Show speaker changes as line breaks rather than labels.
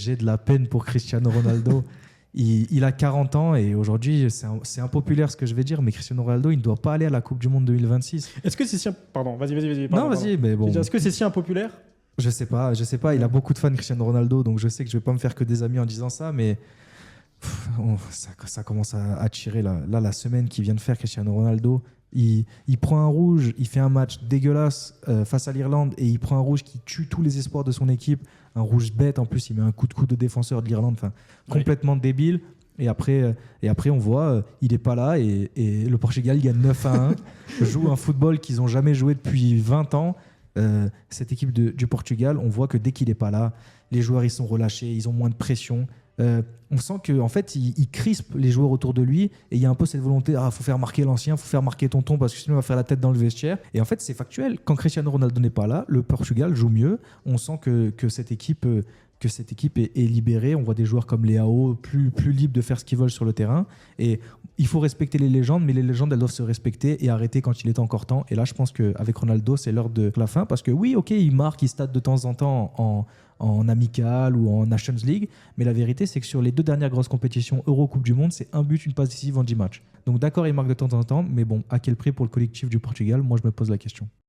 j'ai de la peine pour Cristiano Ronaldo. Il a 40 ans et aujourd'hui, c'est impopulaire ce que je vais dire, mais Cristiano Ronaldo, il ne doit pas aller à la Coupe du Monde 2026.
Est-ce que c'est si... Pardon, vas-y.
Non, vas-y, mais bon.
Est-ce que c'est si impopulaire?
Je sais pas. Il a beaucoup de fans, Cristiano Ronaldo, donc je sais que je vais pas me faire que des amis en disant ça, mais ça commence à tirer là. Là, la semaine qu'il vient de faire, Cristiano Ronaldo, il prend un rouge, il fait un match dégueulasse face à l'Irlande et il prend un rouge qui tue tous les espoirs de son équipe. Un rouge bête, en plus, il met un coup de coude de défenseur de l'Irlande, complètement débile. Et après, on voit, il n'est pas là et le Portugal il gagne 9-1, joue un football qu'ils n'ont jamais joué depuis 20 ans. Cette équipe du Portugal, on voit que dès qu'il n'est pas là, les joueurs ils sont relâchés, ils ont moins de pression. On sent qu'en fait, il crispe les joueurs autour de lui et il y a un peu cette volonté, faut faire marquer l'ancien, faut faire marquer tonton parce que sinon il va faire la tête dans le vestiaire. Et en fait, c'est factuel. Quand Cristiano Ronaldo n'est pas là, le Portugal joue mieux. On sent que cette équipe est libérée. On voit des joueurs comme Leao plus libres de faire ce qu'ils veulent sur le terrain. Et il faut respecter les légendes, mais les légendes, elles doivent se respecter et arrêter quand il est encore temps. Et là, je pense qu'avec Ronaldo, c'est l'heure de la fin. Parce que oui, ok, il marque, il state de temps en temps en amical ou en Nations League. Mais la vérité, c'est que sur les 2 dernières grosses compétitions Euro Coupe du Monde, c'est un but, une passe décisive en 10 matchs. Donc d'accord, il marque de temps en temps. Mais bon, à quel prix pour le collectif du Portugal? Moi, je me pose la question.